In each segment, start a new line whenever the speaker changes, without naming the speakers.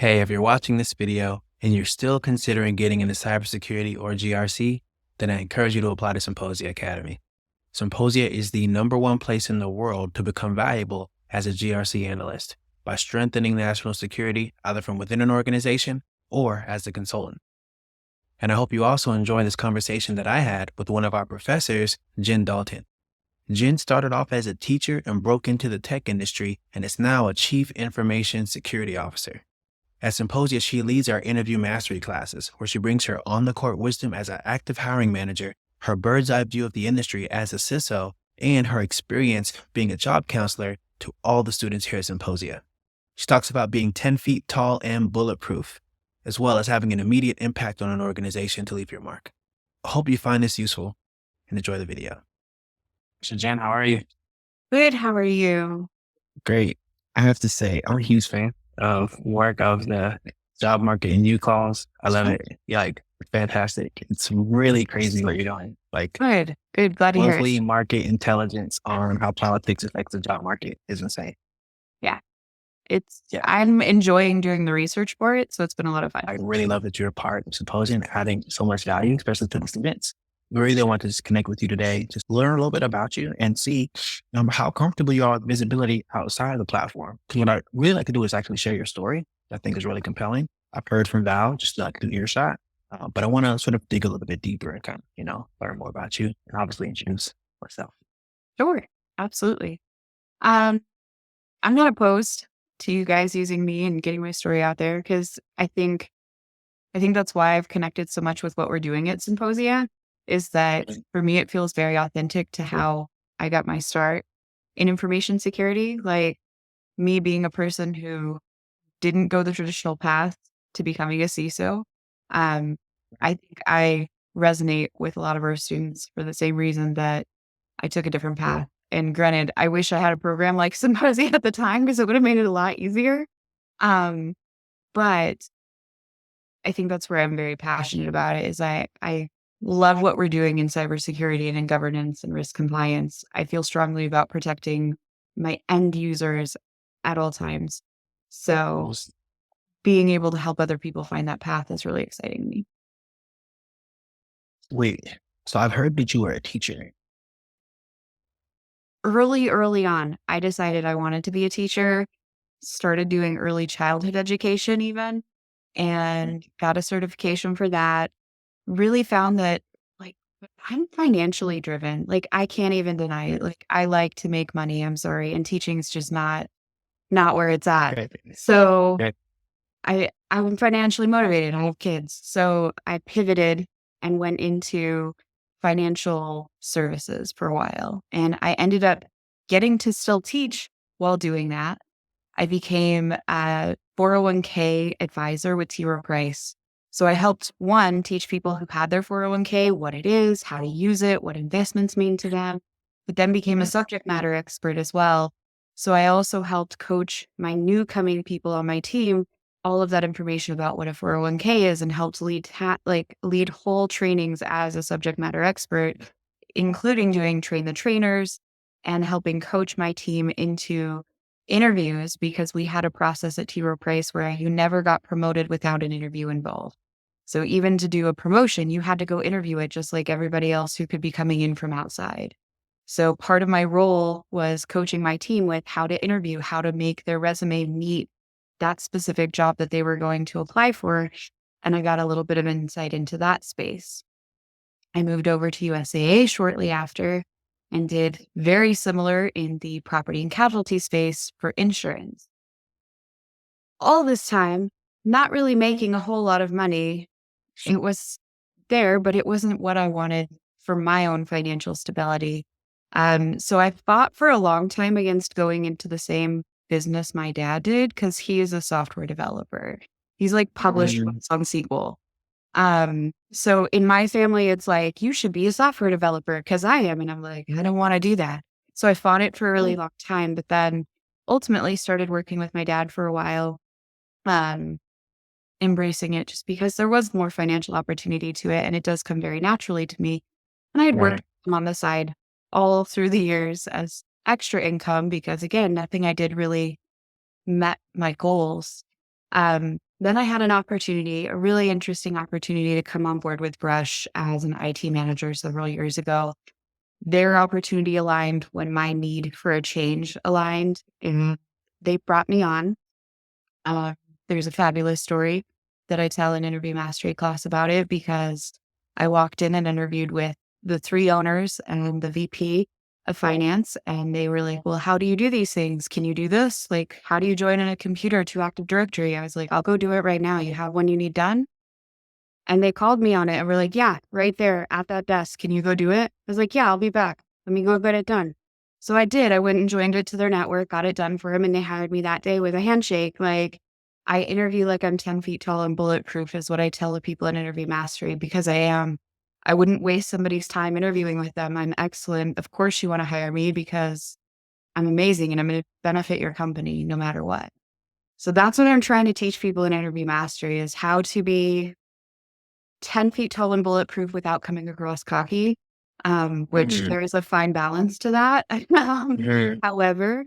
Hey, if you're watching this video and you're still considering getting into cybersecurity or GRC, then I encourage you to apply to Symposia Academy. Symposia is the #1 place in the world to become valuable as a GRC analyst by strengthening national security either from within an organization or as a consultant. And I hope you also enjoy this conversation that I had with one of our professors, Jen Dalton. Jen started off as a teacher and broke into the tech industry and is now a chief information security officer. At Symposia, she leads our interview mastery classes, where she brings her on-the-court wisdom as an active hiring manager, her bird's-eye view of the industry as a CISO, and her experience being a job counselor to all the students here at Symposia. She talks about being 10 feet tall and bulletproof, as well as having an immediate impact on an organization to leave your mark. I hope you find this useful and enjoy the video. So Jen, how are you?
Good. How are you?
Great. I have to say, I'm a huge fan of work of the job market and you calls. I love it. Like, fantastic. It's really crazy what you're doing. Like,
Good. Glad to hear
monthly
it.
market intelligence on how politics affects the job market is insane.
Yeah.
Yeah.
I'm enjoying doing the research for it, so it's been a lot of fun.
I really love that you're a part of Symposium, adding so much value, especially to the students. We really want to just connect with you today, just learn a little bit about you and see how comfortable you are with visibility outside of the platform. Because what I really like to do is actually share your story. I think is really compelling. I've heard from Val, just like an earshot, but I want to sort of dig a little bit deeper and kind of, learn more about you and obviously introduce myself.
Sure. Absolutely. I'm not opposed to you guys using me and getting my story out there because I think that's why I've connected so much with what we're doing at Symposia is that for me, it feels very authentic to how I got my start in information security. Like me being a person who didn't go the traditional path to becoming a CISO. I think I resonate with a lot of our students for the same reason that I took a different path. And granted, I wish I had a program like Symposia at the time because it would have made it a lot easier. Um, but I think that's where I'm very passionate about it is I love what we're doing in cybersecurity and in governance and risk compliance. I feel strongly about protecting my end users at all times. So being able to help other people find that path is really exciting to me.
Wait, so I've heard that you were a teacher.
Early on, I decided I wanted to be a teacher, started doing early childhood education even, and got a certification for that. Really found that like I'm financially driven. Like I can't even deny it. Like I like to make money. I'm sorry. And teaching's just not where it's at.
Okay.
So
Okay.
I'm financially motivated. I have kids. So I pivoted and went into financial services for a while. And I ended up getting to still teach while doing that. I became a 401k advisor with T. Rowe Price. So I helped teach people who had their 401k what it is, how to use it, what investments mean to them, but then became a subject matter expert as well. So I also helped coach my new coming people on my team all of that information about what a 401k is and helped lead whole trainings as a subject matter expert, including doing train the trainers and helping coach my team into interviews because we had a process at T. Rowe Price where you never got promoted without an interview involved. So even to do a promotion, you had to go interview it just like everybody else who could be coming in from outside. So part of my role was coaching my team with how to interview, how to make their resume meet that specific job that they were going to apply for. And I got a little bit of insight into that space. I moved over to USAA shortly after and did very similar in the property and casualty space for insurance. All this time, not really making a whole lot of money. It was there, but it wasn't what I wanted for my own financial stability. So I fought for a long time against going into the same business my dad did because he is a software developer. He's like published books on SQL. So in my family, it's like, you should be a software developer because I am. And I'm like, I don't want to do that. So I fought it for a really long time, but then ultimately started working with my dad for a while, embracing it just because there was more financial opportunity to it. And it does come very naturally to me. And I had worked on the side all through the years as extra income because again, nothing I did really met my goals. Then I had an opportunity, a really interesting opportunity to come on board with Brush as an IT manager several years ago. Their opportunity aligned when my need for a change aligned, and they brought me on. Uh, there's a fabulous story that I tell in interview mastery class about it because I walked in and interviewed with the three owners and the VP of finance, and they were like, "Well, how do you do these things? Can you do this? Like, how do you join in a computer to Active Directory?" I was like, "I'll go do it right now. You have one you need done?" And they called me on it and were like, "Yeah, right there at that desk. Can you go do it?" I was like, "Yeah, I'll be back. Let me go get it done." So I did. I went and joined it to their network, got it done for him, and they hired me that day with a handshake. Like, I interview like I'm 10 feet tall and bulletproof is what I tell the people in interview mastery because I am. I wouldn't waste somebody's time interviewing with them. I'm excellent. Of course you want to hire me because I'm amazing and I'm going to benefit your company no matter what. So that's what I'm trying to teach people in interview mastery is how to be 10 feet tall and bulletproof without coming across cocky, which
Mhm.
there is a fine balance to that.
Mhm.
However,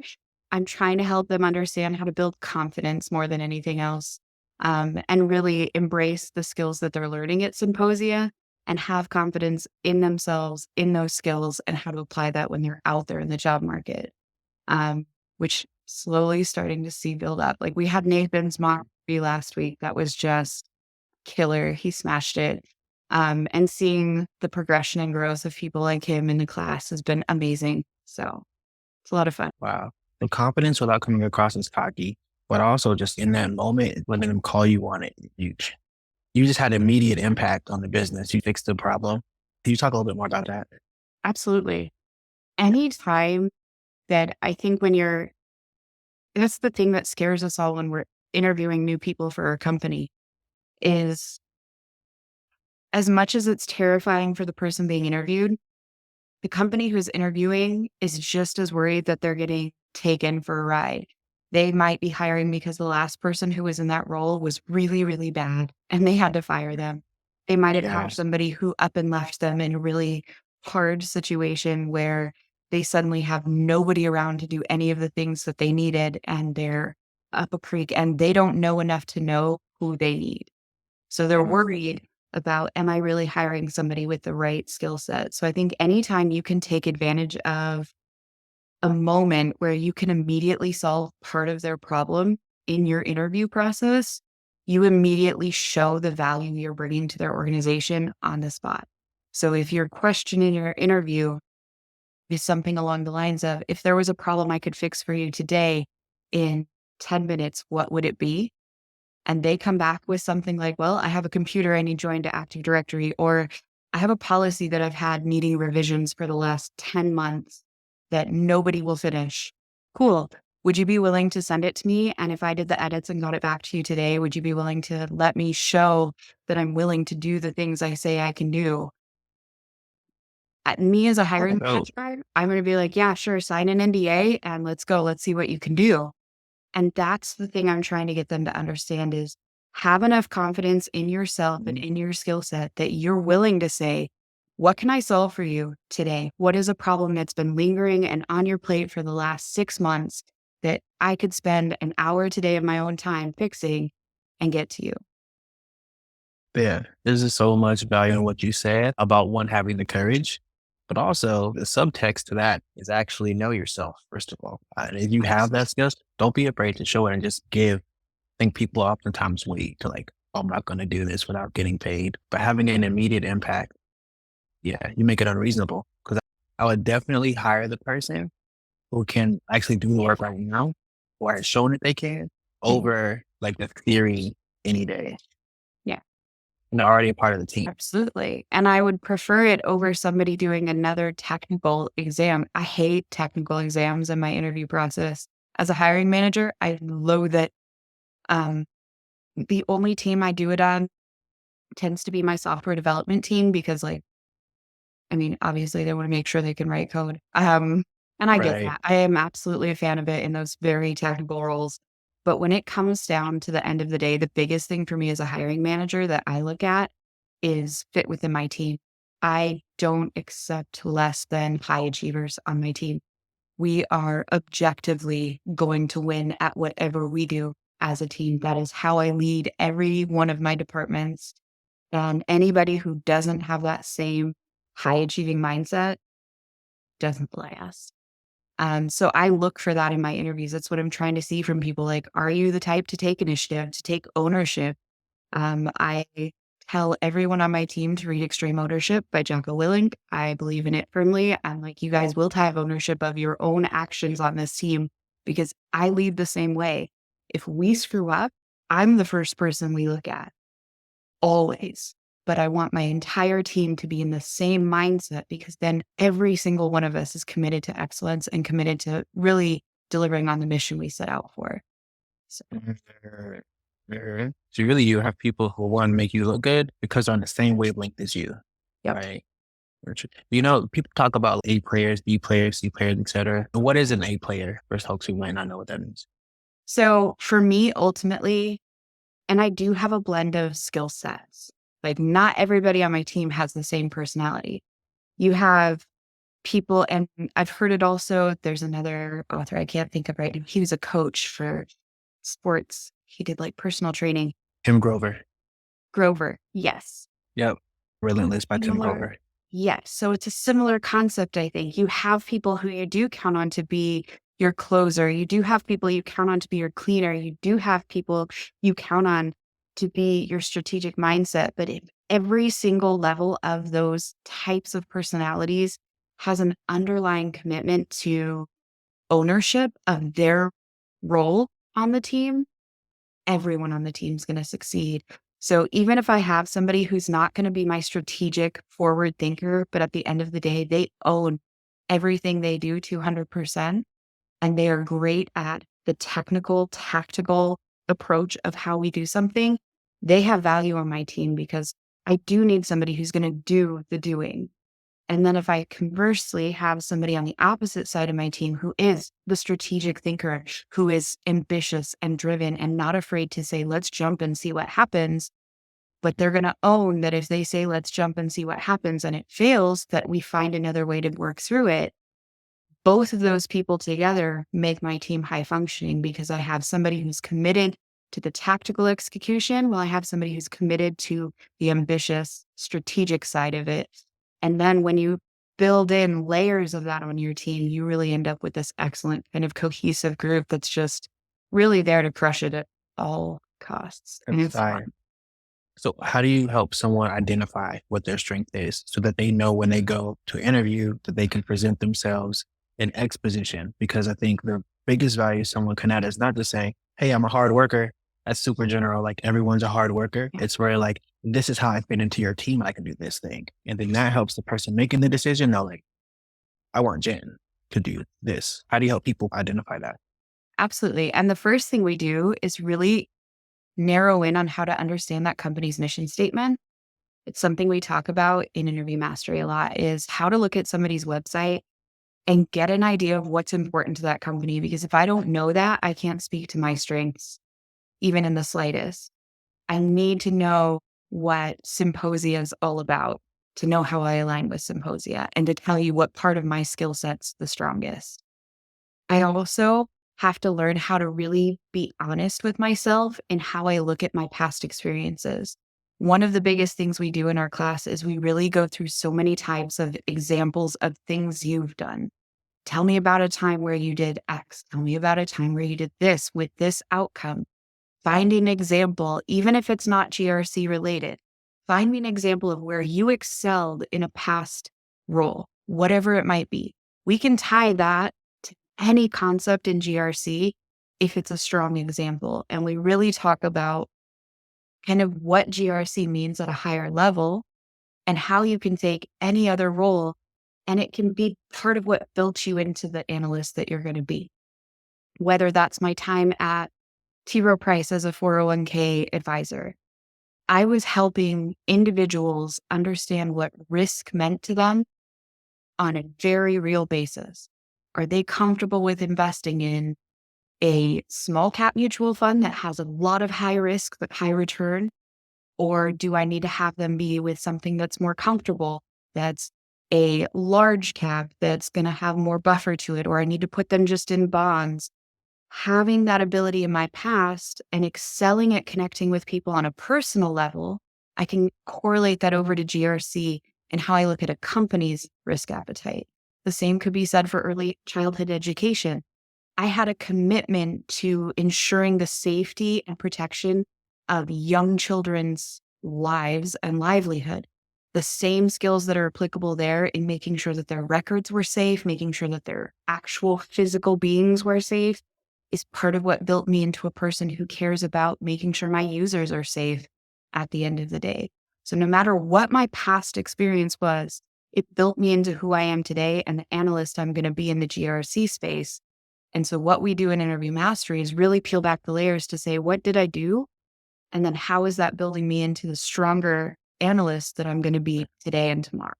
I'm trying to help them understand how to build confidence more than anything else, and really embrace the skills that they're learning at Symposia and have confidence in themselves, in those skills, and how to apply that when they're out there in the job market, which slowly starting to see build up. Like we had Nathan's mock review last week. That was just killer. He smashed it. And seeing the progression and growth of people like him in the class has been amazing. So it's a lot of fun.
Wow. The confidence without coming across as cocky, but also just in that moment, letting them call you on it. You just had immediate impact on the business. You fixed the problem. Can you talk a little bit more about that?
Absolutely. Anytime that I think that's the thing that scares us all when we're interviewing new people for our company is as much as it's terrifying for the person being interviewed, the company who's interviewing is just as worried that they're getting taken for a ride. They might be hiring because the last person who was in that role was really, really bad and they had to fire them. They might have had
Yes.
somebody who up and left them in a really hard situation where they suddenly have nobody around to do any of the things that they needed and they're up a creek and they don't know enough to know who they need. So they're worried about, am I really hiring somebody with the right skill set? So I think anytime you can take advantage of a moment where you can immediately solve part of their problem in your interview process, you immediately show the value you're bringing to their organization on the spot. So if your question in your interview is something along the lines of, if there was a problem I could fix for you today in 10 minutes, what would it be? And they come back with something like, well, I have a computer I need joined to Active Directory, or I have a policy that I've had needing revisions for the last 10 months that nobody will finish. Cool. Would you be willing to send it to me? And if I did the edits and got it back to you today, would you be willing to let me show that I'm willing to do the things I say I can do? Me as a hiring
Oh,
manager, I'm going to be like, yeah, sure, sign an NDA and let's go. Let's see what you can do. And that's the thing I'm trying to get them to understand is have enough confidence in yourself and in your skill set that you're willing to say, what can I solve for you today? What is a problem that's been lingering and on your plate for the last 6 months that I could spend an hour today of my own time fixing and get to you?
yeah. There's just so much value in what you said about one, having the courage, but also the subtext to that is actually know yourself, first of all. And if you have that skills, don't be afraid to show it and just give. I think people oftentimes wait to like, oh, I'm not going to do this without getting paid. But having an immediate impact, yeah, you make it unreasonable. Because I would definitely hire the person who can actually do the work right now or has shown that they can
Mhm.
over like the theory any day.
Yeah.
And they're already a part of the team.
Absolutely. And I would prefer it over somebody doing another technical exam. I hate technical exams in my interview process. As a hiring manager, I loathe it. Um, the only team I do it on tends to be my software development team because, like, I mean, obviously they want to make sure they can write code. And I get
Right.
that. I am absolutely a fan of it in those very technical roles. But when it comes down to the end of the day, the biggest thing for me as a hiring manager that I look at is fit within my team. I don't accept less than high achievers on my team. We are objectively going to win at whatever we do. as a team. That is how I lead every one of my departments. And anybody who doesn't have that same high achieving mindset doesn't last. So I look for that in my interviews. That's what I'm trying to see from people. Like, are you the type to take initiative, to take ownership? I tell everyone on my team to read Extreme Ownership by Jocko Willink. I believe in it firmly. I'm like, you guys will have ownership of your own actions on this team because I lead the same way. If we screw up, I'm the first person we look at, always. But I want my entire team to be in the same mindset because then every single one of us is committed to excellence and committed to really delivering on the mission we set out for. So,
So really you have people who want to make you look good because they're on the same wavelength as you.
yep.
Right. You know, people talk about A players, B players, C players, etc. What is an A player for folks who might not know what that means?
So for me, ultimately, and I do have a blend of skill sets. Like, not everybody on my team has the same personality. You have people, and I've heard it also. There's another author I can't think of right now. He was a coach for sports. He did like personal training.
Tim Grover.
Grover. Yes.
Yep. Relentless by Tim
Similar.
Grover.
Yes. So it's a similar concept, I think. You have people who you do count on to be your closer. You do have people you count on to be your cleaner. You do have people you count on to be your strategic mindset. But if every single level of those types of personalities has an underlying commitment to ownership of their role on the team, everyone on the team is going to succeed. So even if I have somebody who's not going to be my strategic forward thinker, but at the end of the day, they own everything they do 200%, and they are great at the technical, tactical approach of how we do something, they have value on my team because I do need somebody who's going to do the doing. And then if I conversely have somebody on the opposite side of my team who is the strategic thinker, who is ambitious and driven and not afraid to say, let's jump and see what happens. But they're going to own that if they say, let's jump and see what happens and it fails, that we find another way to work through it. Both of those people together make my team high functioning because I have somebody who's committed to the tactical execution while I have somebody who's committed to the ambitious strategic side of it. And then when you build in layers of that on your team, you really end up with this excellent kind of cohesive group that's just really there to crush it at all costs. And it's fun.
So how do you help someone identify what their strength is so that they know when they go to interview that they can present themselves in X position? Because I think the biggest value someone can add is not just saying, hey, I'm a hard worker. That's super general. Like everyone's a hard worker.
Yeah.
It's where like, this is how I fit into your team. I can do this thing. And then that helps the person making the decision know like, I want Jen to do this. How do you help people identify that?
Absolutely. And the first thing we do is really narrow in on how to understand that company's mission statement. It's something we talk about in Interview Mastery a lot, is how to look at somebody's website and get an idea of what's important to that company. Because if I don't know that, I can't speak to my strengths, even in the slightest. I need to know what Symposia is all about to know how I align with Symposia and to tell you what part of my skill set's the strongest. I also have to learn how to really be honest with myself in how I look at my past experiences. One of the biggest things we do in our class is we really go through so many types of examples of things you've done. Tell me about a time where you did X. Tell me about a time where you did this with this outcome. Find an example, even if it's not GRC related. Find me an example of where you excelled in a past role, whatever it might be. We can tie that to any concept in GRC if it's a strong example. And we really talk about kind of what GRC means at a higher level and how you can take any other role and it can be part of what built you into the analyst that you're going to be. Whether that's my time at T. Rowe Price as a 401k advisor, I was helping individuals understand what risk meant to them on a very real basis. Are they comfortable with investing in a small cap mutual fund that has a lot of high risk but high return? Or do I need to have them be with something that's more comfortable, that's a large cap, that's going to have more buffer to it? Or I need to put them just in bonds? having that ability in my past and excelling at connecting with people on a personal level, I can correlate that over to GRC and how I look at a company's risk appetite. The same could be said for early childhood education. I had a commitment to ensuring the safety and protection of young children's lives and livelihood. The same skills that are applicable there in making sure that their records were safe, making sure that their actual physical beings were safe, is part of what built me into a person who cares about making sure my users are safe at the end of the day. So no matter what my past experience was, it built me into who I am today and the analyst I'm going to be in the GRC space. And so what we do in Interview Mastery is really peel back the layers to say, what did I do? And then how is that building me into the stronger analyst that I'm going to be today and tomorrow?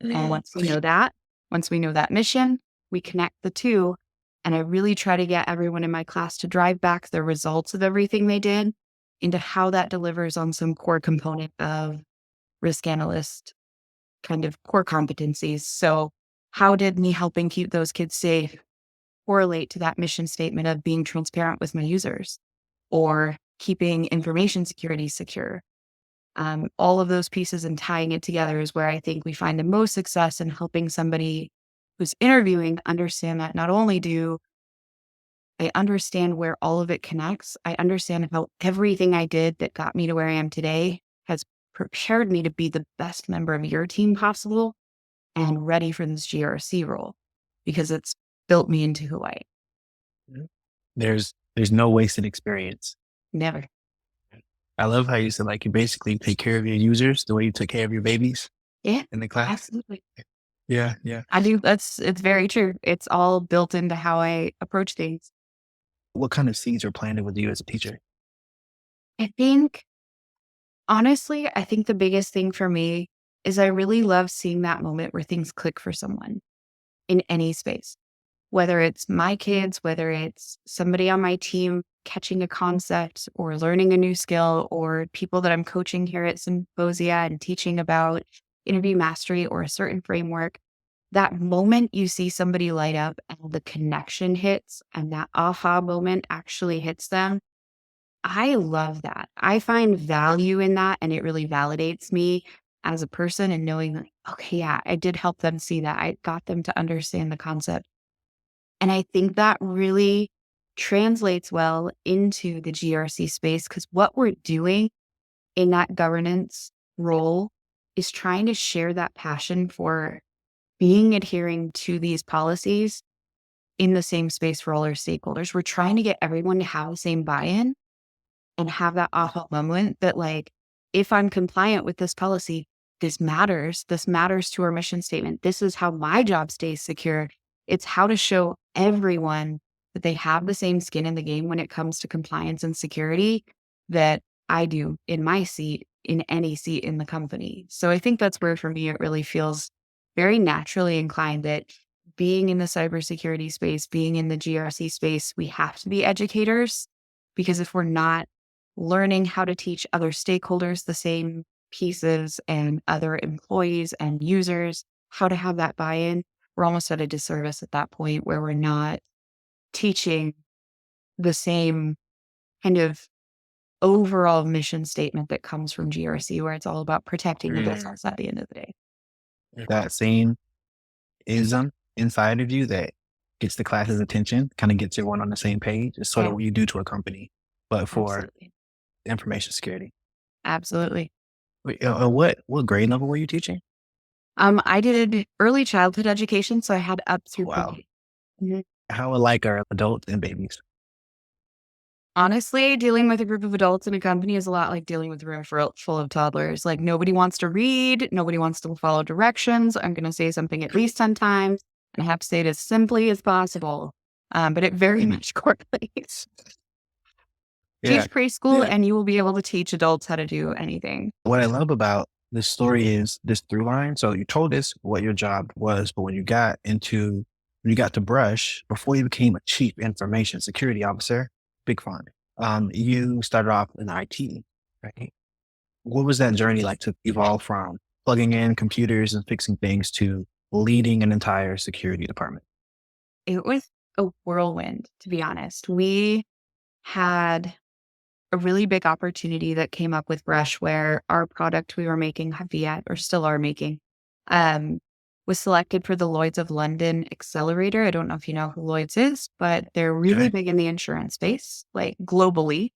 And once we know that mission, we connect the two. And I really try to get everyone in my class to drive back the results of everything they did into how that delivers on some core component of risk analyst kind of core competencies. So how did me helping keep those kids safe correlate to that mission statement of being transparent with my users or keeping information security secure? All of those pieces and tying it together is where I think we find the most success in helping somebody who's interviewing understand that not only do I understand where all of it connects, I understand how everything I did that got me to where I am today has prepared me to be the best member of your team possible and ready for this GRC role because it's built me into who I am.
There's no wasted experience.
Never.
I love how you said like you basically take care of your users the way you took care of your babies
Yeah,
in the class.
absolutely.
Yeah.
I do. It's very true. It's all built into how I approach things.
What kind of seeds are planted with you as a teacher?
I think, honestly, I think the biggest thing for me is I really love seeing that moment where things click for someone in any space, whether it's my kids, whether it's somebody on my team catching a concept or learning a new skill, or people that I'm coaching here at Symposia and teaching about interview mastery or a certain framework. That moment you see somebody light up and the connection hits and that aha moment actually hits them. I love that. I find value in that and it really validates me as a person and knowing like, okay, yeah, I did help them see that. I got them to understand the concept. And I think that really translates well into the GRC space because what we're doing in that governance role is trying to share that passion for being adhering to these policies in the same space for all our stakeholders. We're trying to get everyone to have the same buy-in and have that aha moment that like, if I'm compliant with this policy, this matters. This matters to our mission statement. This is how my job stays secure. It's how to show everyone that they have the same skin in the game when it comes to compliance and security that I do in my seat, in any seat in the company. So I think that's where for me, it really feels very naturally inclined that being in the cybersecurity space, being in the GRC space, we have to be educators because if we're not learning how to teach other stakeholders the same pieces and other employees and users how to have that buy-in, we're almost at a disservice at that point where we're not teaching the same kind of overall mission statement that comes from GRC, where it's all about protecting the business at the end of the day.
That same ism inside of you that gets the class's attention, kind of gets everyone on the same page. It's sort of what you do to a company, but for
Absolutely.
information security.
Absolutely.
Wait, what grade level were you teaching?
I did early childhood education, so I had up through
Wow.
pre-K. Mhm.
How alike are adults and babies?
Honestly, dealing with a group of adults in a company is a lot like dealing with a room full of toddlers. Like nobody wants to read, nobody wants to follow directions. I'm going to say something at least 10 times, and I have to say it as simply as possible. But it very much correlates.
Yeah.
Teach preschool, and you will be able to teach adults how to do anything.
What I love about this story is this through line. So you told us what your job was, but when you got to Brush, before you became a chief information security officer, big fun. You started off in IT, right? What was that journey like to evolve from plugging in computers and fixing things to leading an entire security department?
It was a whirlwind, to be honest. We had a really big opportunity that came up with Brush where our product we were making, Havia, or still are making, um, was selected for the Lloyd's of London Accelerator. I don't know if you know who Lloyd's is, but they're really
Okay.
big in the insurance space, like globally.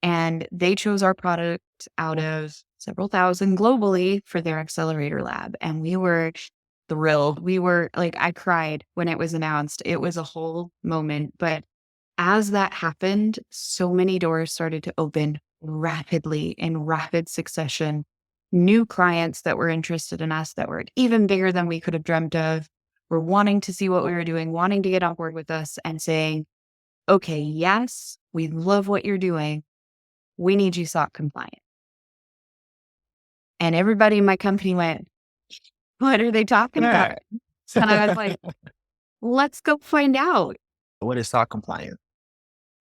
And they chose our product out of several thousand globally for their accelerator lab. And we were thrilled. We were like, I cried when it was announced. It was a whole moment. But as that happened, so many doors started to open rapidly in rapid succession. New clients that were interested in us that were even bigger than we could have dreamt of were wanting to see what we were doing, wanting to get on board with us and saying, okay, yes, we love what you're doing. We need you SOC compliant. And everybody in my company went, what are they talking about?
Yeah.
And I was like, let's go find out.
What is SOC compliant?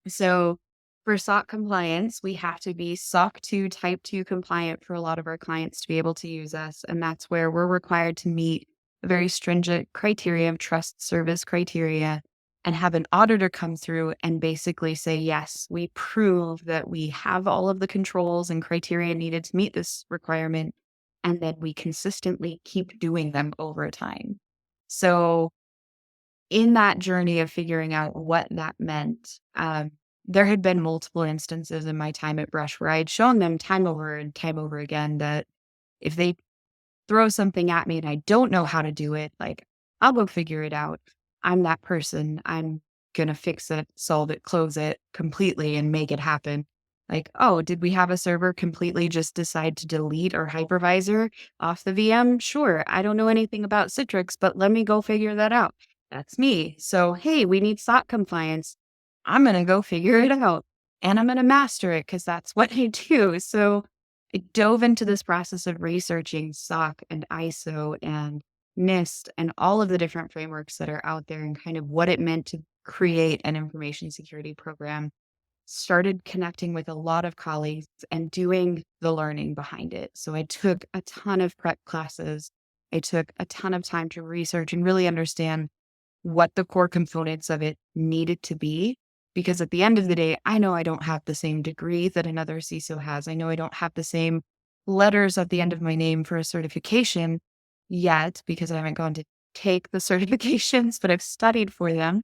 So for SOC compliance, we have to be SOC 2 Type 2 compliant for a lot of our clients to be able to use us. And that's where we're required to meet a very stringent criteria of trust service criteria and have an auditor come through and basically say, yes, we prove that we have all of the controls and criteria needed to meet this requirement. And then we consistently keep doing them over time. So in that journey of figuring out what that meant, there had been multiple instances in my time at Brush where I had shown them time over and time over again that if they throw something at me and I don't know how to do it, like I'll go figure it out. I'm that person. I'm going to fix it, solve it, close it completely and make it happen. Like, oh, did we have a server completely just decide to delete our hypervisor off the VM? Sure. I don't know anything about Citrix, but let me go figure that out. That's me. So, hey, we need SOC compliance. I'm going to go figure it out and I'm going to master it because that's what I do. So, I dove into this process of researching SOC and ISO and NIST and all of the different frameworks that are out there and kind of what it meant to create an information security program. Started connecting with a lot of colleagues and doing the learning behind it. So I took a ton of prep classes. I took a ton of time to research and really understand what the core components of it needed to be. Because at the end of the day, I know I don't have the same degree that another CISO has. I know I don't have the same letters at the end of my name for a certification yet because I haven't gone to take the certifications, but I've studied for them.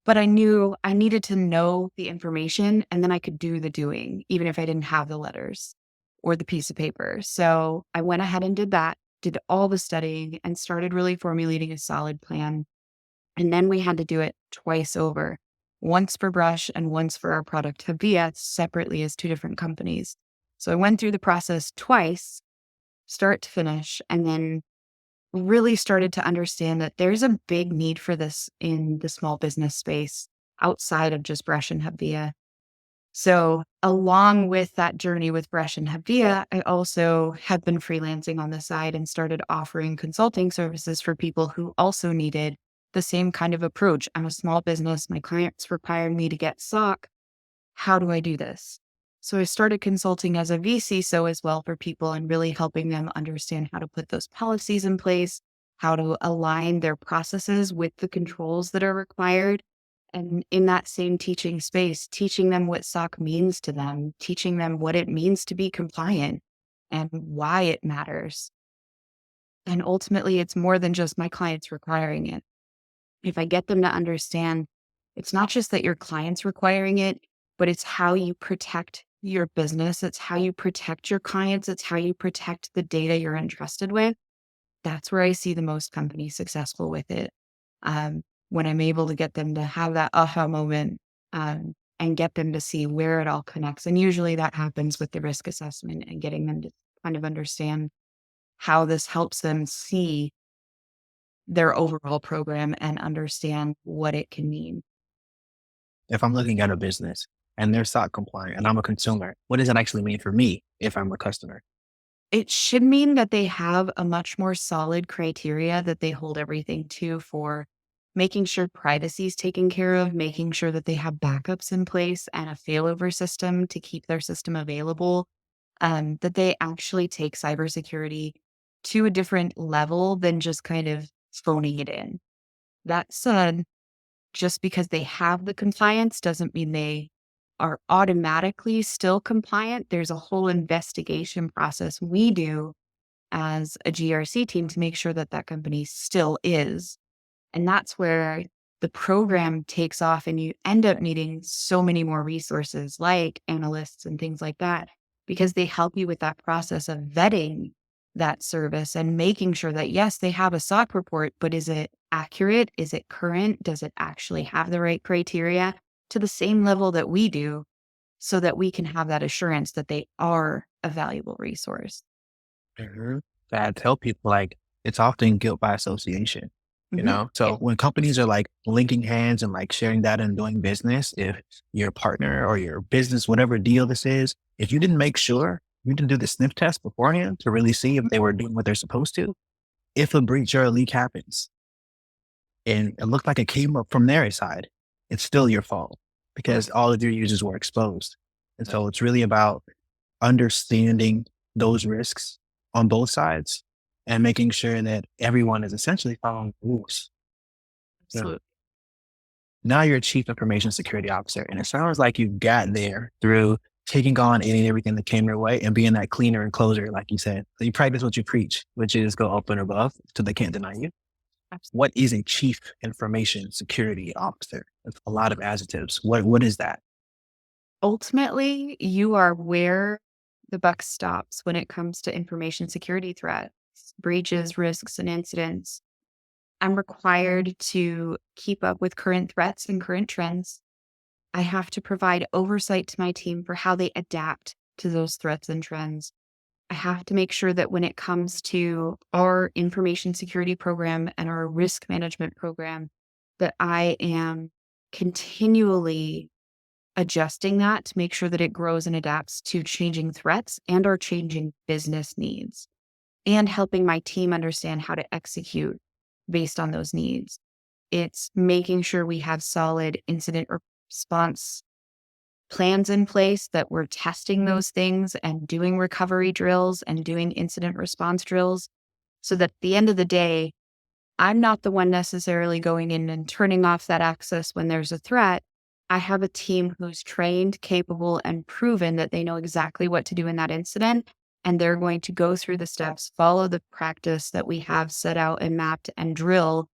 But I knew I needed to know the information and then I could do the doing, even if I didn't have the letters or the piece of paper. So I went ahead and did that, did all the studying, and started really formulating a solid plan. And then we had to do it twice over, once for Brush and once for our product Havia separately as two different companies. So I went through the process twice, start to finish, and then really started to understand that there's a big need for this in the small business space outside of just Brush and Havia. So along with that journey with Brush and Havia, I also have been freelancing on the side and started offering consulting services for people who also needed the same kind of approach. I'm a small business. My clients require me to get SOC. How do I do this? So I started consulting as a vCISO as well for people and really helping them understand how to put those policies in place, how to align their processes with the controls that are required. And in that same teaching space, teaching them what SOC means to them, teaching them what it means to be compliant and why it matters. And ultimately, it's more than just my clients requiring it. If I get them to understand, it's not just that your client's requiring it, but it's how you protect your business. It's how you protect your clients. It's how you protect the data you're entrusted with. That's where I see the most companies successful with it. When I'm able to get them to have that aha moment and get them to see where it all connects. And usually that happens with the risk assessment and getting them to kind of understand how this helps them see their overall program and understand what it can mean.
If I'm looking at a business and they're SOC compliant and I'm a consumer, what does it actually mean for me if I'm a customer?
It should mean that they have a much more solid criteria that they hold everything to for making sure privacy is taken care of, making sure that they have backups in place and a failover system to keep their system available, that they actually take cybersecurity to a different level than just kind of phoning it in. That said, just because they have the compliance doesn't mean they are automatically still compliant. There's a whole investigation process we do as a GRC team to make sure that that company still is. And that's where the program takes off and you end up needing so many more resources like analysts and things like that, because they help you with that process of vetting that service and making sure that, yes, they have a SOC report, but is it accurate? Is it current? Does it actually have the right criteria to the same level that we do so that we can have that assurance that they are a valuable resource?
Mhm. I tell people like it's often guilt by association, you
Mhm.
know? So when companies are like linking hands and like sharing data and doing business, if your partner or your business, whatever deal this is, if you didn't make sure, you didn't do the sniff test beforehand to really see if they were doing what they're supposed to, if a breach or a leak happens and it looked like it came up from their side, it's still your fault because all of your users were exposed. And so it's really about understanding those risks on both sides and making sure that everyone is essentially following the rules. So
Absolutely.
now you're a chief information security officer. And it sounds like you got there through taking on any and everything that came your way and being that cleaner and closer, like you said. So you practice what you preach, which is go up and above so they can't deny you. What is a chief information security officer? That's a lot of adjectives. What is that?
Ultimately, you are where the buck stops when it comes to information security threats, breaches, risks, and incidents. I'm required to keep up with current threats and current trends. I have to provide oversight to my team for how they adapt to those threats and trends. I have to make sure that when it comes to our information security program and our risk management program, that I am continually adjusting that to make sure that it grows and adapts to changing threats and our changing business needs, and helping my team understand how to execute based on those needs. It's making sure we have solid incident response plans in place, that we're testing those things and doing recovery drills and doing incident response drills so that at the end of the day, I'm not the one necessarily going in and turning off that access when there's a threat. I have a team who's trained, capable, and proven that they know exactly what to do in that incident. And they're going to go through the steps, follow the practice that we have set out and mapped and drill.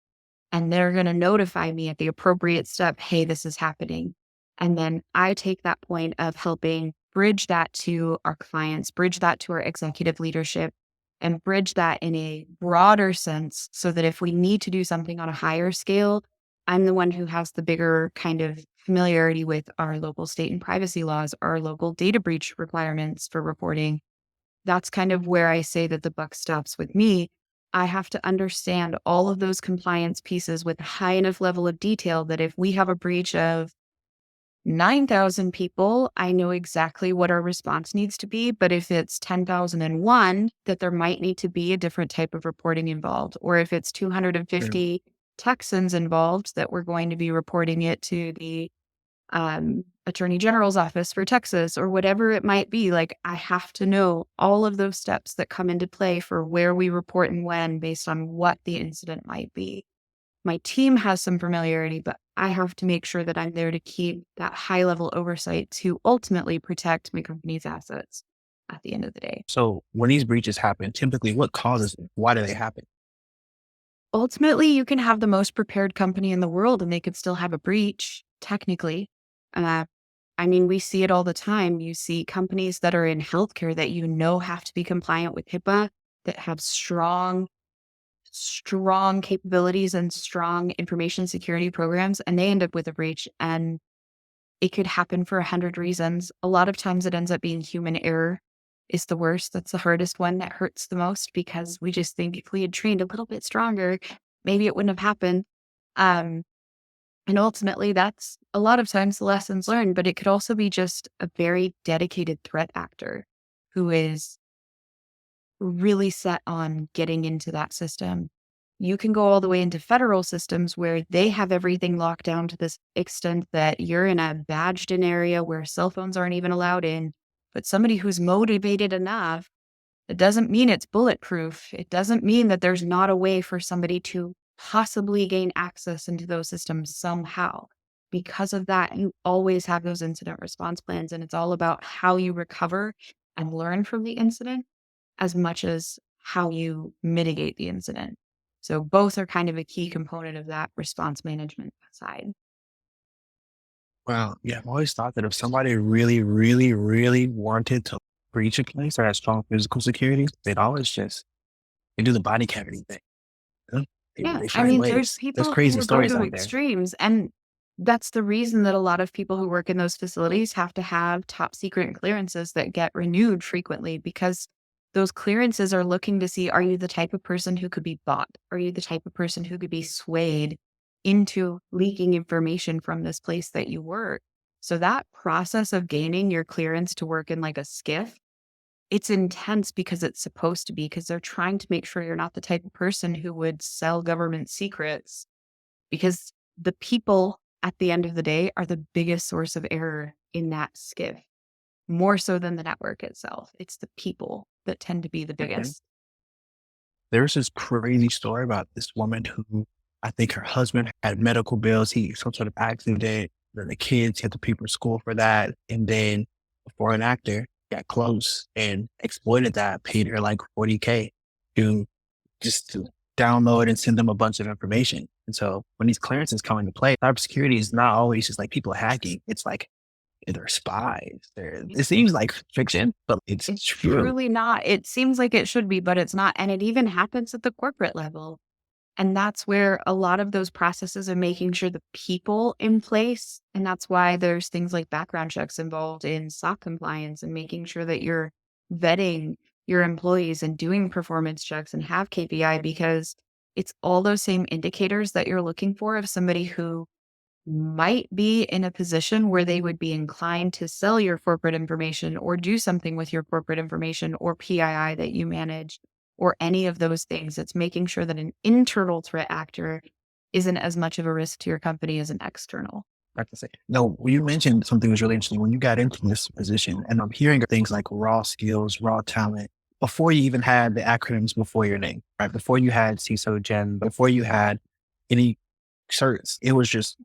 And they're going to notify me at the appropriate step, hey, this is happening. And then I take that point of helping bridge that to our clients, bridge that to our executive leadership, and bridge that in a broader sense so that if we need to do something on a higher scale, I'm the one who has the bigger kind of familiarity with our local state and privacy laws, our local data breach requirements for reporting. That's kind of where I say that the buck stops with me. I have to understand all of those compliance pieces with a high enough level of detail that if we have a breach of 9,000 people, I know exactly what our response needs to be. But if it's 10,001, that there might need to be a different type of reporting involved. Or if it's
Mm.
250 Texans involved, that we're going to be reporting it to the Attorney General's office for Texas or whatever it might be. Like, I have to know all of those steps that come into play for where we report and when based on what the incident might be. My team has some familiarity, but I have to make sure that I'm there to keep that high level oversight to ultimately protect my company's assets at the end of the day.
So when these breaches happen, typically what causes them? Why do they happen?
Ultimately, you can have the most prepared company in the world and they could still have a breach, technically. Uh, I mean, we see it all the time. You see companies that are in healthcare that you know have to be compliant with HIPAA, that have strong capabilities and strong information security programs, and they end up with a breach. And it could happen for 100 reasons. A lot of times it ends up being human error is the worst. That's the hardest one that hurts the most because we just think if we had trained a little bit stronger, maybe it wouldn't have happened. Um, and ultimately, that's a lot of times the lessons learned, but it could also be just a very dedicated threat actor who is really set on getting into that system. You can go all the way into federal systems where they have everything locked down to this extent that you're in a badged in area where cell phones aren't even allowed in. But somebody who's motivated enough, it doesn't mean it's bulletproof. It doesn't mean that there's not a way for somebody to possibly gain access into those systems somehow. Because of that, you always have those incident response plans, and it's all about how you recover and learn from the incident as much as how you mitigate the incident. So both are kind of a key component of that response management side.
Well, yeah, I've always thought that if somebody really, really, really wanted to breach a place or had strong physical security, they'd always just they do the body cavity thing. You know?
Yeah,
They
I
find
mean, there's
ways. There's
people who
crazy
will go
stories
to
out there.
extremes, and that's the reason that a lot of people who work in those facilities have to have top secret clearances that get renewed frequently because those clearances are looking to see, are you the type of person who could be bought? Are you the type of person who could be swayed into leaking information from this place that you work? So that process of gaining your clearance to work in like a skiff, it's intense because it's supposed to be, because they're trying to make sure you're not the type of person who would sell government secrets, because the people at the end of the day are the biggest source of error in that skiff, more so than the network itself. It's the people that tend to be the
Okay.
biggest.
There's this crazy story about this woman who I think her husband had medical bills. He some sort of accident. Then the kids had to pay for school for that. And then for an actor, got close and exploited that, paid her like 40K to just to download and send them a bunch of information. And so when these clearances come into play, cybersecurity is not always just like people hacking. It's like they're spies. It seems like fiction, but it's
It's
true.
truly not. It seems like it should be, but it's not. And it even happens at the corporate level. And that's where a lot of those processes are making sure the people in place. And that's why there's things like background checks involved in SOC compliance and making sure that you're vetting your employees and doing performance checks and have KPI, because it's all those same indicators that you're looking for of somebody who might be in a position where they would be inclined to sell your corporate information or do something with your corporate information or PII that you manage or any of those things. It's making sure that an internal threat actor isn't as much of a risk to your company as an external.
I can say. No, you mentioned something was really interesting when you got into this position, and I'm hearing things like raw skills, raw talent, before you even had the acronyms before your name, right? Before you had CISO Jen, before you had any certs, it was just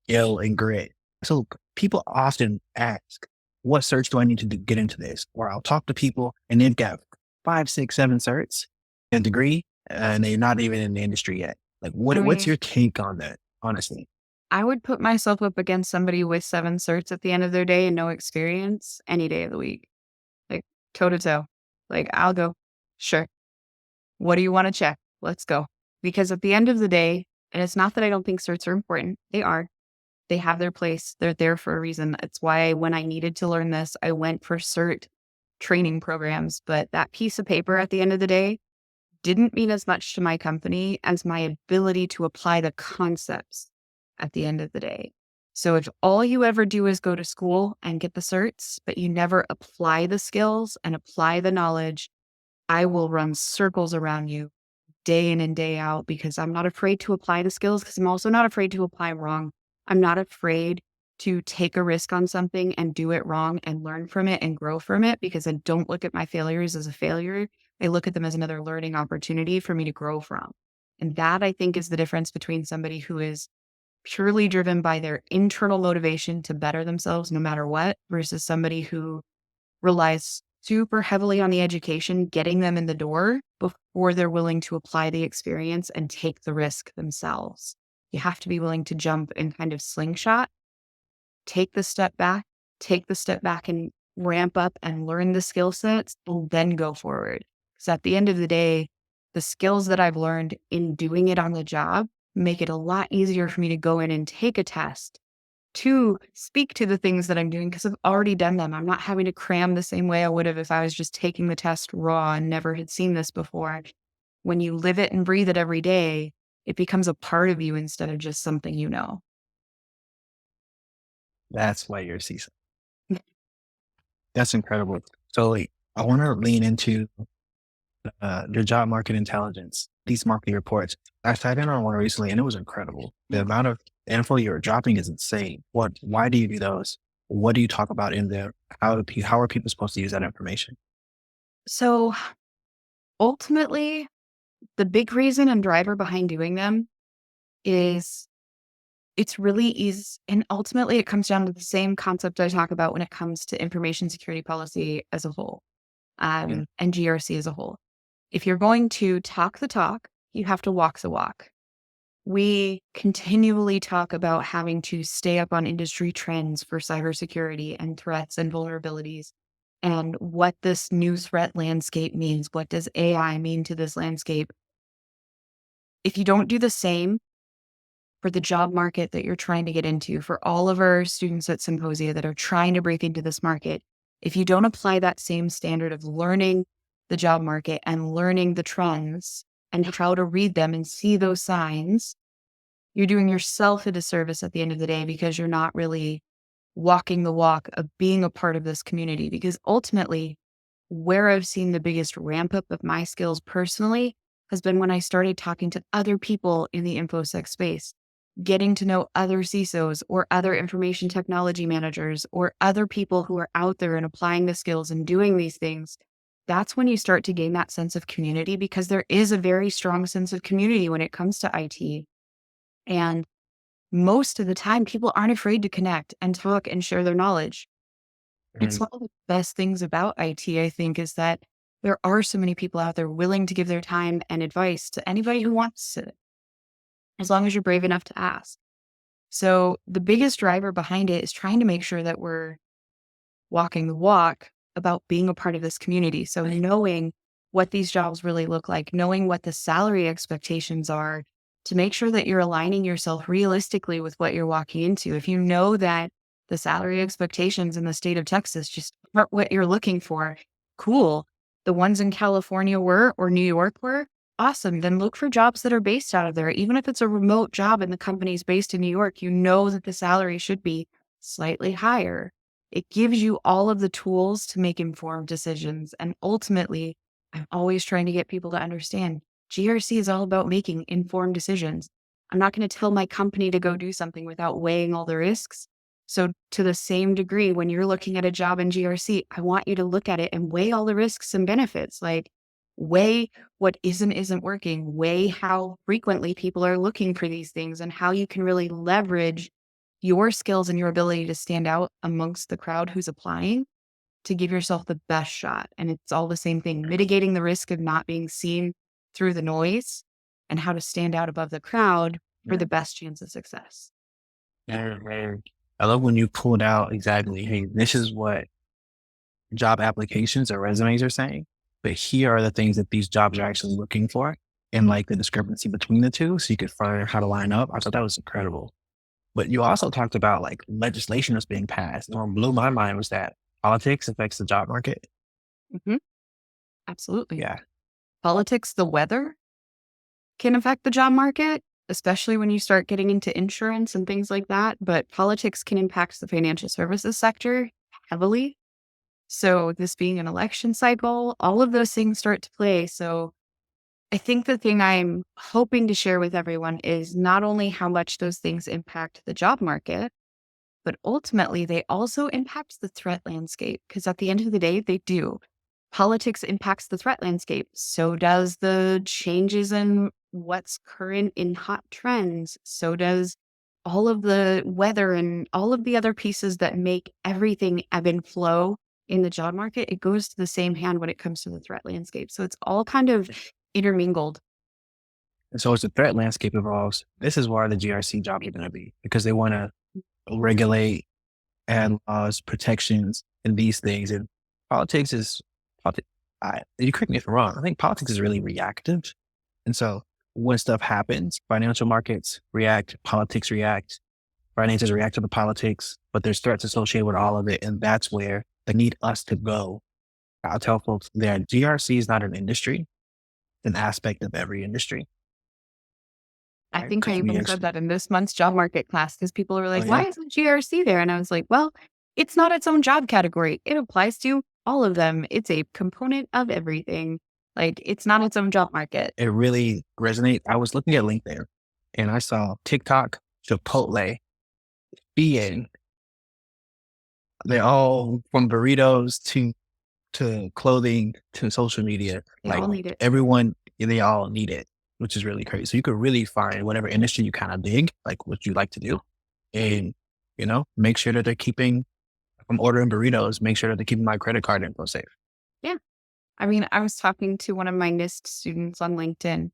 skill and grit. So people often ask, what search do I need to do, get into this? Or I'll talk to people and they've got 5, 6, 7 certs and degree, and they're not even in the industry yet. Like,
I
what's
mean,
your take on that? Honestly,
I would put myself up against somebody with 7 certs at the end of their day and no experience any day of the week, like toe to toe. Like, I'll go, sure. What do you want to check? Let's go. Because at the end of the day, and it's not that I don't think certs are important, they are. They have their place. They're there for a reason. It's why when I needed to learn this, I went for cert training programs. But that piece of paper at the end of the day didn't mean as much to my company as my ability to apply the concepts at the end of the day. So if all you ever do is go to school and get the certs, but you never apply the skills and apply the knowledge, I will run circles around you day in and day out, because I'm not afraid to apply the skills, because I'm also not afraid to apply wrong. I'm not afraid to take a risk on something and do it wrong and learn from it and grow from it, because I don't look at my failures as a failure. I look at them as another learning opportunity for me to grow from. And that, I think, is the difference between somebody who is purely driven by their internal motivation to better themselves no matter what versus somebody who relies super heavily on the education, getting them in the door before they're willing to apply the experience and take the risk themselves. You have to be willing to jump and kind of slingshot, take the step back and ramp up and learn the skill sets and then go forward. Because at the end of the day, the skills that I've learned in doing it on the job make it a lot easier for me to go in and take a test, to speak to the things that I'm doing, because I've already done them. I'm not having to cram the same way I would have if I was just taking the test raw and never had seen this before. When you live it and breathe it every day, it becomes a part of you instead of just something you know.
that's why you're a CISO. That's incredible. So like, I want to lean into your job market intelligence, these marketing reports. I sat in on one recently and it was incredible. The amount of info you're dropping is insane. Why do you do those? What do you talk about in there? How are people supposed to use that information?
So ultimately, The big reason and driver behind doing them is it's really easy. And ultimately, it comes down to the same concept I talk about when it comes to information security policy as a whole,
Yeah.
and GRC as a whole. If you're going to talk the talk, you have to walk the walk. We continually talk about having to stay up on industry trends for cybersecurity and threats and vulnerabilities and what this new threat landscape means. What does AI mean to this landscape? If you don't do the same for the job market that you're trying to get into, for all of our students at Symposia that are trying to break into this market, if you don't apply that same standard of learning the job market and learning the trends and how to read them and see those signs, you're doing yourself a disservice at the end of the day because you're not really walking the walk of being a part of this community. Because ultimately, where I've seen the biggest ramp up of my skills personally has been when I started talking to other people in the InfoSec space, getting to know other CISOs or other information technology managers or other people who are out there and applying the skills and doing these things. That's when you start to gain that sense of community, because there is a very strong sense of community when it comes to IT. And most of the time, people aren't afraid to connect and talk and share their knowledge. It's
Mm.
one of the best things about IT, I think, is that there are so many people out there willing to give their time and advice to anybody who wants it, as long as you're brave enough to ask. So the biggest driver behind it is trying to make sure that we're walking the walk about being a part of this community. So knowing what these jobs really look like, knowing what the salary expectations are, to make sure that you're aligning yourself realistically with what you're walking into. If you know that the salary expectations in the state of Texas just aren't what you're looking for, cool. The ones in California were, or New York were, awesome. Then look for jobs that are based out of there. Even if it's a remote job and the company's based in New York, you know that the salary should be slightly higher. It gives you all of the tools to make informed decisions. And ultimately, I'm always trying to get people to understand GRC is all about making informed decisions. I'm not going to tell my company to go do something without weighing all the risks. So, to the same degree, when you're looking at a job in GRC, I want you to look at it and weigh all the risks and benefits. Like, weigh what isn't working, weigh how frequently people are looking for these things, and how you can really leverage your skills and your ability to stand out amongst the crowd who's applying to give yourself the best shot. And it's all the same thing, mitigating the risk of not being seen through the noise and how to stand out above the crowd for
Yeah.
the best chance of success.
And I love when you pulled out exactly, hey, this is what job applications or resumes are saying, but here are the things that these jobs are actually looking for, and like the discrepancy between the two, so you could find how to line up. I thought that was incredible. But you also talked about like legislation that's being passed. And what blew my mind was that politics affects the job market.
Mhm. Absolutely.
Yeah.
Politics, the weather can affect the job market, especially when you start getting into insurance and things like that. But politics can impact the financial services sector heavily. So, this being an election cycle, all of those things start to play. So, I think the thing I'm hoping to share with everyone is not only how much those things impact the job market, but ultimately they also impact the threat landscape. Because at the end of the day, they do. Politics impacts the threat landscape. So does the changes in what's current in hot trends. So does all of the weather and all of the other pieces that make everything ebb and flow in the job market. It goes to the same hand when it comes to the threat landscape. So it's all kind of intermingled.
And so as the threat landscape evolves, this is where the GRC jobs are going to be, because they want to regulate, add laws, protections, and these things. And politics is, you correct me if I'm wrong, I think politics is really reactive. And so when stuff happens, financial markets react, politics react, finances react to the politics, but there's threats associated with all of it. And that's where they need us to go. I'll tell folks that GRC is not an industry, it's an aspect of every industry.
I
Right?
think I
Because we
even said
actually,
that in this month's job market class because people were
oh
like, why
yeah,
isn't GRC there? And I was like, well, it's not its own job category. It applies to all of them. It's a component of everything. Like, it's not its own job market.
it really resonates. I was looking at LinkedIn and I saw TikTok, Chipotle, being, they're all from burritos to clothing to social media.
They
Like
all need it.
everyone they all need it, which is really crazy. So you could really find whatever industry you kind of dig, like what you like to do, and make sure that they're keeping. If I'm ordering burritos, make sure that they're keeping my credit card info safe.
Yeah. I mean, I was talking to one of my NIST students on LinkedIn,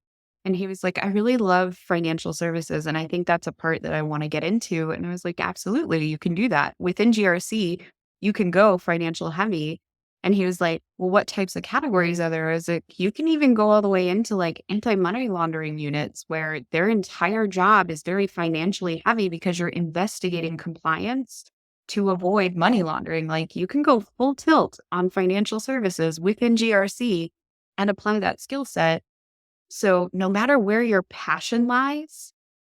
and he was like, I really love financial services. And I think that's a part that I want to get into. And I was like, absolutely, you can do that. Within GRC, you can go financial heavy. And he was like, well, what types of categories are there? Is it, you can even go all the way into like anti-money laundering units where their entire job is very financially heavy because you're investigating compliance to avoid money laundering. Like you can go full tilt on financial services within GRC and apply that skill set. So no matter where your passion lies,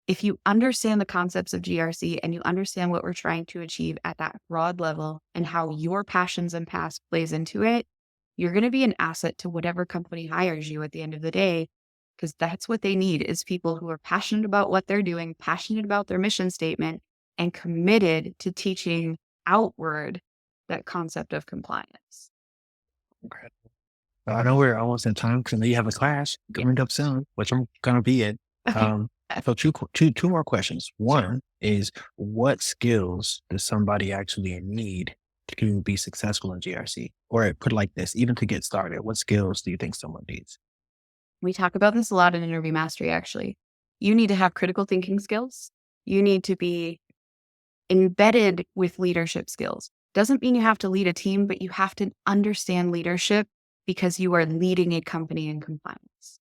if you understand the concepts of GRC and you understand what we're trying to achieve at that broad level and how your passions and past plays into it, you're going to be an asset to whatever company hires you at the end of the day, because that's what they need is people who are passionate about what they're doing, passionate about their mission statement, and committed to teaching outward that concept of compliance.
Okay. I know we're almost in time because I know you have a class coming up soon, which I'm gonna be in.
Okay.
So two more questions. One is, what skills does somebody actually need to be successful in GRC? Or put it like this, even to get started, what skills do you think someone needs?
We talk about this a lot in interview mastery, actually. You need to have critical thinking skills. You need to be embedded with leadership skills. Doesn't mean you have to lead a team, but you have to understand leadership because you are leading a company in compliance.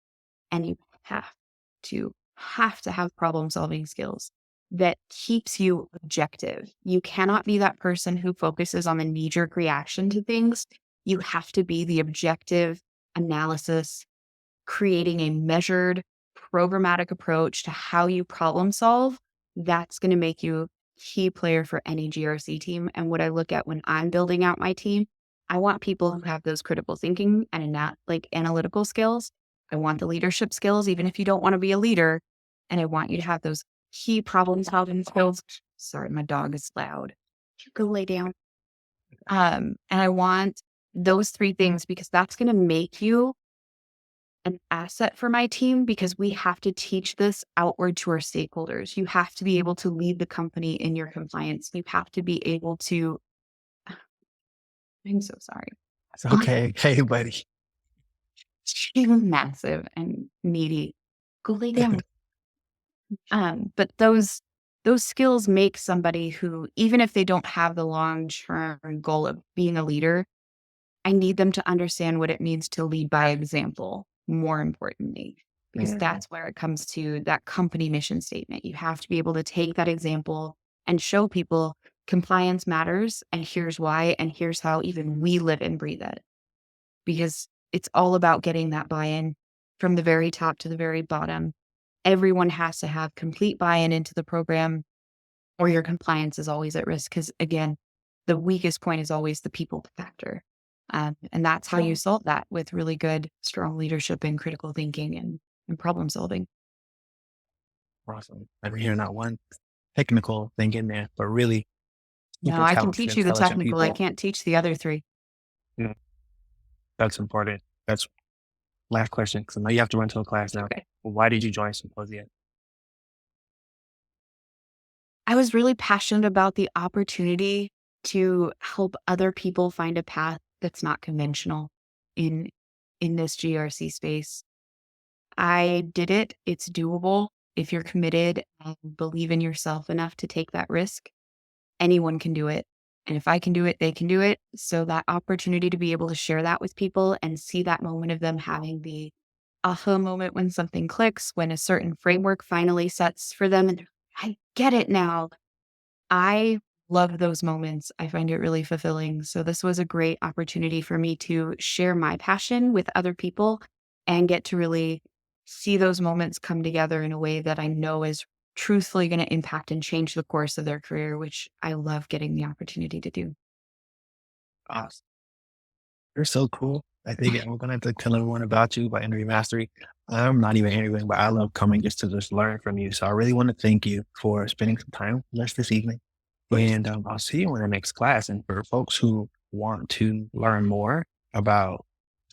And you have to have problem solving skills that keeps you objective. You cannot be that person who focuses on the knee jerk reaction to things. You have to be the objective analysis, creating a measured, programmatic approach to how you problem solve. That's going to make you a key player for any GRC team. And what I look at when I'm building out my team, I want people who have those critical thinking and analytical skills. I want the leadership skills, even if you don't want to be a leader. And I want you to have those key problem solving skills. Sorry, my dog is loud. Go lay down. And I want those three things because that's going to make you an asset for my team, because we have to teach this outward to our stakeholders. You have to be able to lead the company in your compliance. You have to be able to, I'm so sorry.
It's okay. Hey, buddy.
She's massive and needy. Go lay down. But those skills make somebody who, even if they don't have the long-term goal of being a leader, I need them to understand what it means to lead by example, more importantly, because that's where it comes to that company mission statement. You have to be able to take that example and show people compliance matters, and here's why, and here's how even we live and breathe it. Because it's all about getting that buy-in from the very top to the very bottom. Everyone has to have complete buy-in into the program, or your compliance is always at risk. Because again, the weakest point is always the people factor. And that's how you solve that, with really good, strong leadership and critical thinking and problem solving.
Awesome. I'm hearing not one technical thing in there, but really
No, I can teach you the
intelligent
technical. I
people.
can't teach the other three.
Yeah, that's important. That's last question, because I know you have to run to a class now.
Okay.
Why did you join Symposia?
I was really passionate about the opportunity to help other people find a path that's not conventional in this GRC space. I did it. It's doable. If you're committed and believe in yourself enough to take that risk, anyone can do it. And if I can do it, they can do it. So that opportunity to be able to share that with people and see that moment of them having the aha moment when something clicks, when a certain framework finally sets for them and they're like, I get it now. I love those moments. I find it really fulfilling. So this was a great opportunity for me to share my passion with other people and get to really see those moments come together in a way that I know is truthfully going to impact and change the course of their career, which I love getting the opportunity to do.
Awesome. You're so cool. I think we're going to have to tell everyone about you by interview mastery. I'm not even interviewing, but I love coming just to just learn from you. So I really want to thank you for spending some time with us this evening. And I'll see you in the next class. And for folks who want to learn more about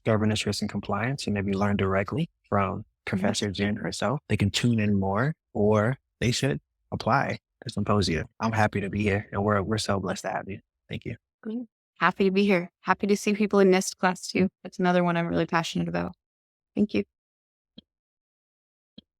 governance, risk, and compliance, and maybe learn directly from Professor Jen herself, they can tune in more, or they should apply to Symposia. I'm happy to be here, and we're so blessed to have you. Thank you.
Happy to be here. Happy to see people in NIST class too. That's another one I'm really passionate about. Thank you.